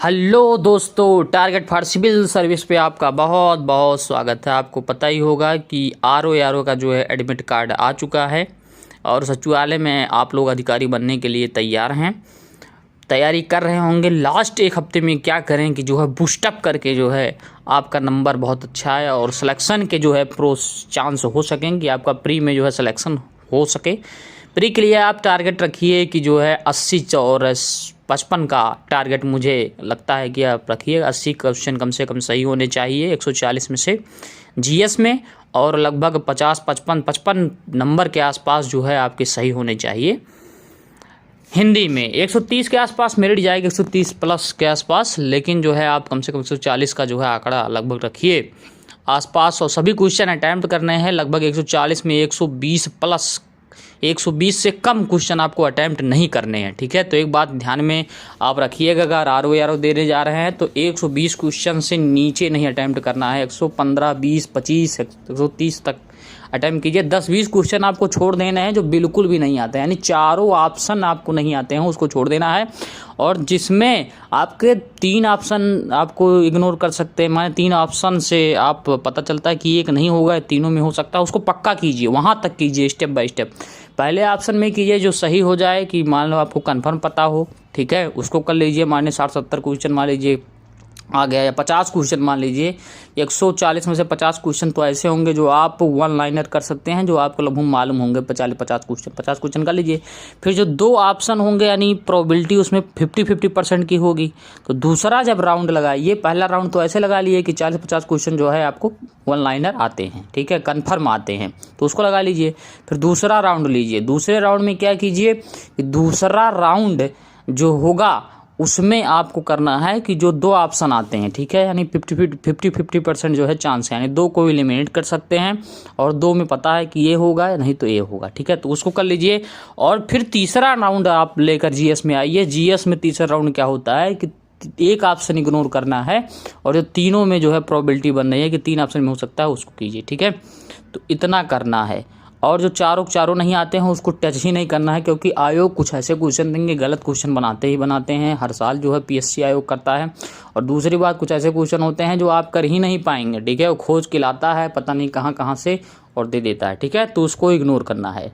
Hello दोस्तों, target for civil service पे आपका बहुत बहुत स्वागत है। आपको पता ही होगा कि आरओ का जो है एडमिट कार्ड आ चुका है और सचिवालय में आप लोग अधिकारी बनने के लिए तैयार हैं, तैयारी कर रहे होंगे। लास्ट एक हफ्ते में क्या करें कि जो है बूस्टअप करके जो है आपका नंबर बहुत अच्छा है और सिलेक्शन के जो है चांस हो सकें कि आपका प्री में जो है सिलेक्शन हो सके। प्री के लिए आप टारगेट रखिए कि जो है 80 और 55 का टारगेट मुझे लगता है कि आप रखिए। 80 क्वेश्चन कम से कम सही होने चाहिए 140 में से जीएस में, और लगभग 55 नंबर के आसपास जो है आपके सही होने चाहिए। हिंदी में 130 के आसपास मेरिट जाएगी, 130 प्लस के आसपास, लेकिन जो है आप कम से कम 140 का जो है आंकड़ा लगभग रखिए आसपास। और सभी क्वेश्चन अटैम्प्ट करने हैं लगभग 140 में 120 प्लस, 120 से कम क्वेश्चन आपको अटैम्प्ट नहीं करने हैं, ठीक है। तो एक बात ध्यान में आप रखिएगा, अगर आरओ देने जा रहे हैं तो 120 क्वेश्चन से नीचे नहीं अटैम्प्ट करना है। 115, 20, 25, 130 तक अटैम्प्ट कीजिए। 10-20 क्वेश्चन आपको छोड़ देना है जो बिल्कुल भी नहीं आते हैं, यानी चारों ऑप्शन आपको नहीं आते हैं, उसको छोड़ देना है। और जिसमें आपके 3 ऑप्शन आपको इग्नोर कर सकते हैं, माने 3 ऑप्शन से आप पता चलता है कि एक नहीं होगा, तीनों में हो सकता है, उसको पक्का कीजिए, वहाँ तक कीजिए स्टेप बाय स्टेप। पहले ऑप्शन में कीजिए जो सही हो जाए, कि मान लो आपको कंफर्म पता हो, ठीक है, उसको कर लीजिए। माने 60-70 क्वेश्चन मान लीजिए आ गया, या 50 क्वेश्चन मान लीजिए। 140 में से 50 क्वेश्चन तो ऐसे होंगे जो आप वन लाइनर कर सकते हैं, जो आपको लगभग मालूम होंगे। 50 क्वेश्चन कर लीजिए। फिर जो 2 ऑप्शन होंगे, यानी प्रोबेबिलिटी उसमें 50% की होगी, तो दूसरा जब राउंड लगाइए, पहला राउंड तो ऐसे लगा लिए कि 40-50 क्वेश्चन जो है आपको वन लाइनर आते हैं, ठीक है, कन्फर्म आते हैं, तो उसको लगा लीजिए। फिर दूसरा राउंड लीजिए। दूसरे राउंड में क्या कीजिए कि दूसरा राउंड जो होगा उसमें आपको करना है कि जो 2 ऑप्शन आते हैं, ठीक है, यानी 50% जो है चांस है, यानी 2 को एलिमिनेट कर सकते हैं और 2 में पता है कि ये होगा या नहीं तो ये होगा, ठीक है, तो उसको कर लीजिए। और फिर तीसरा राउंड आप लेकर जीएस में आइए। जीएस में तीसरा राउंड क्या होता है कि एक ऑप्शन इग्नोर करना है और जो तीनों में जो है प्रोबेबिलिटी बन रही है कि 3 ऑप्शन में हो सकता है, उसको कीजिए, ठीक है। तो इतना करना है। और जो चारों नहीं आते हैं उसको टच ही नहीं करना है, क्योंकि आयोग कुछ ऐसे क्वेश्चन देंगे, गलत क्वेश्चन बनाते हैं, हर साल जो है पीएससी आयोग करता है। और दूसरी बात, कुछ ऐसे क्वेश्चन होते हैं जो आप कर ही नहीं पाएंगे, ठीक है, वो खोज के लाता है पता नहीं कहाँ से और दे देता है, ठीक है, तो उसको इग्नोर करना है।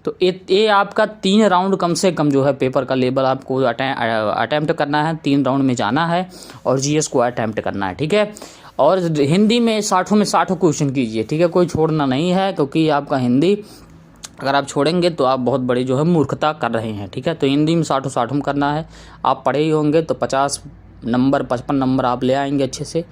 तो ये आपका 3 राउंड कम से कम जो है पेपर का लेवल आपको अटैम्प्ट करना है, 3 राउंड में जाना है और जीएस को अटैम्प्ट करना है, ठीक है। और हिंदी में 60 में 60 क्वेश्चन कीजिए, ठीक है, कोई छोड़ना नहीं है, क्योंकि आपका हिंदी अगर आप छोड़ेंगे तो आप बहुत बड़ी जो है मूर्खता कर रहे हैं, ठीक है। तो हिंदी में 60 में करना है। आप पढ़े ही होंगे तो 50 नंबर 55 नंबर आप ले आएंगे अच्छे से,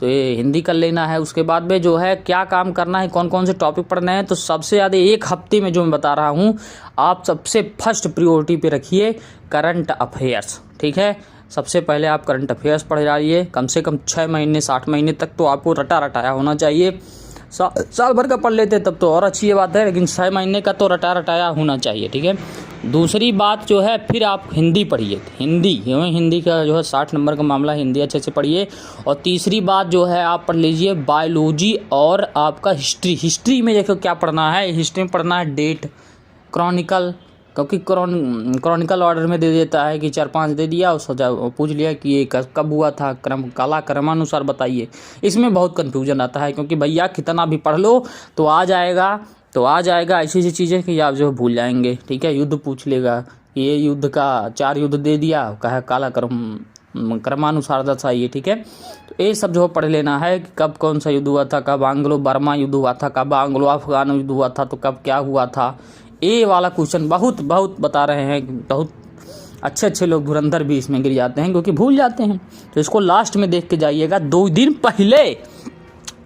तो ये हिंदी कर लेना है। उसके बाद में जो है क्या काम करना है, कौन कौन से टॉपिक पढ़ने हैं, तो सबसे ज़्यादा एक हफ्ते में जो मैं बता रहा हूँ, आप सबसे फर्स्ट प्रियोरिटी पे रखिए करंट अफेयर्स, ठीक है। सबसे पहले आप करंट अफेयर्स पढ़ जाइए, कम से कम 6 महीने 60 महीने तक तो आपको रटाया होना चाहिए। साल भर का पढ़ लेते तब तो और अच्छी बात है, लेकिन 6 महीने का तो रटाया होना चाहिए, ठीक है। दूसरी बात जो है, फिर आप हिंदी पढ़िए, हिंदी का जो है 60 नंबर का मामला, हिंदी अच्छे से पढ़िए। और तीसरी बात जो है आप पढ़ लीजिए बायोलॉजी और आपका हिस्ट्री में देखो क्या पढ़ना है। हिस्ट्री में पढ़ना है डेट, क्रॉनिकल, क्योंकि क्रॉनिकल ऑर्डर में दे देता है कि 4-5 दे दिया, उस पूछ लिया कि ये कब हुआ था, क्रमानुसार बताइए। इसमें बहुत कन्फ्यूजन आता है, क्योंकि भैया कितना भी पढ़ लो तो आ जाएगा ऐसी चीज़ें कि आप जो भूल जाएंगे, ठीक है। युद्ध पूछ लेगा, ये युद्ध का 4 युद्ध दे दिया, कहा क्रमानुसार दर्शाइए, ठीक है। तो ये सब जो पढ़ लेना है कि कब कौन सा युद्ध हुआ था, कब एंग्लो बर्मा युद्ध हुआ था, कब एंग्लो अफगान युद्ध हुआ था, तो कब क्या हुआ था। ये वाला क्वेश्चन बहुत बता रहे हैं, बहुत अच्छे लोग धुरंधर भी इसमें गिर जाते हैं, क्योंकि भूल जाते हैं। तो इसको लास्ट में देख के जाइएगा 2 दिन पहले।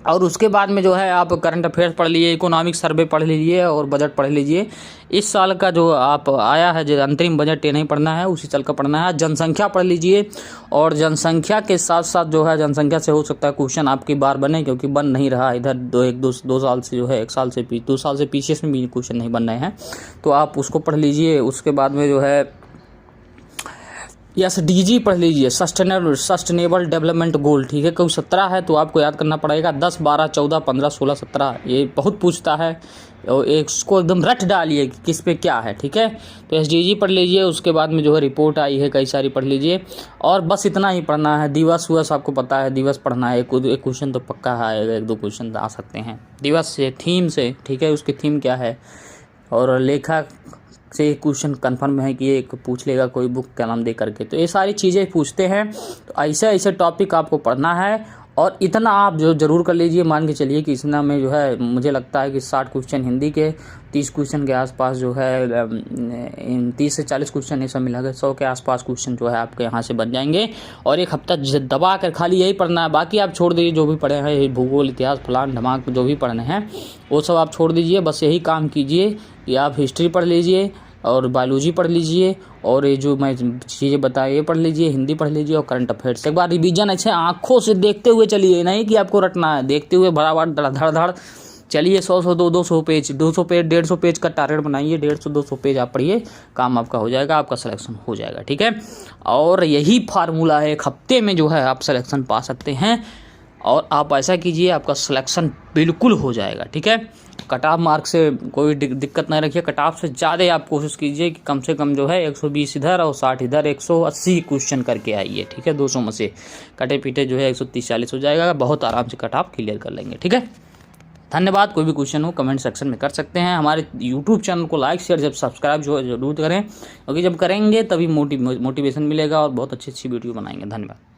और उसके बाद में जो है आप करंट अफेयर्स पढ़ लीजिए, इकोनॉमिक सर्वे पढ़ लीजिए और बजट पढ़ लीजिए। इस साल का जो आप आया है, जो अंतरिम बजट, ये नहीं पढ़ना है, उसी साल का पढ़ना है। जनसंख्या पढ़ लीजिए, और जनसंख्या के साथ साथ जो है जनसंख्या से हो सकता है क्वेश्चन आपकी बार बने, क्योंकि बन नहीं रहा इधर 2 साल से जो है, 1 साल से 2 साल से पीछे में भी क्वेश्चन नहीं बन रहे हैं, तो आप उसको पढ़ लीजिए। उसके बाद में जो है SDG पढ़ लीजिए, सस्टेनेबल डेवलपमेंट गोल, ठीक है। क्योंकि 17 है तो आपको याद करना पड़ेगा, 10, 12, 14, 15, 16, 17, ये बहुत पूछता है। और इसको एकदम रट डालिए कि किस पे क्या है, ठीक है। तो SDG पढ़ लीजिए, उसके बाद में जो है रिपोर्ट आई है कई सारी पढ़ लीजिए, और बस इतना ही पढ़ना है। दिवस हुआ आपको पता है, दिवस पढ़ना है, एक क्वेश्चन तो पक्का आएगा, 1-2 क्वेश्चन आ सकते हैं दिवस से, थीम से, ठीक है, उसकी थीम क्या है, और लेखा से क्वेश्चन कंफर्म है कि ये पूछ लेगा कोई बुक का नाम दे करके। तो ये सारी चीज़ें पूछते हैं, तो ऐसे ऐसे टॉपिक आपको पढ़ना है, और इतना आप जो ज़रूर कर लीजिए। मान के चलिए कि इसना में जो है मुझे लगता है कि 60 क्वेश्चन हिंदी के, 30 क्वेश्चन के आसपास जो है 30 से 40 क्वेश्चन ये सब मिला के 100 के आसपास क्वेश्चन जो है आपके यहाँ से बन जाएंगे। और एक हफ्ता दबा कर खाली यही पढ़ना है, बाकी आप छोड़ दीजिए जो भी पढ़े हैं, भूगोल, इतिहास, फलान ढमाक जो भी पढ़ने हैं वो सब आप छोड़ दीजिए। बस यही काम कीजिए कि आप हिस्ट्री पढ़ लीजिए और बायोलॉजी पढ़ लीजिए, और ये जो मैं चीज़ें बताई ये पढ़ लीजिए, हिंदी पढ़ लीजिए, और करंट अफेयर्स एक बार रिवीजन अच्छे आंखों से देखते हुए चलिए, नहीं कि आपको रटना है, देखते हुए बराबर धड़ धड़ चलिए। 100 200 पेज, 200 पेज, 150 पेज का टारगेट बनाइए, 150-200 पेज आप पढ़िए, काम आपका हो जाएगा, आपका सिलेक्शन हो जाएगा, ठीक है। और यही फार्मूला है, 1 हफ्ते में जो है आप सिलेक्शन पा सकते हैं, और आप ऐसा कीजिए आपका सिलेक्शन बिल्कुल हो जाएगा, ठीक है। कट ऑफ मार्क से कोई दिक्कत नहीं रखिए, कट ऑफ से ज़्यादा आप कोशिश कीजिए कि कम से कम जो है 120 इधर और 60 इधर, 180 क्वेश्चन करके आइए, ठीक है। 200 में से कटे पीटे जो है 130-40 हो जाएगा, बहुत आराम से कट ऑफ क्लियर कर लेंगे, ठीक है। धन्यवाद। कोई भी क्वेश्चन हो कमेंट सेक्शन में कर सकते हैं। हमारे यूट्यूब चैनल को लाइक शेयर जब सब्सक्राइब जो है जरूर करें, क्योंकि जब करेंगे तभी मोटिवेशन मिलेगा और बहुत अच्छी वीडियो बनाएंगे। धन्यवाद।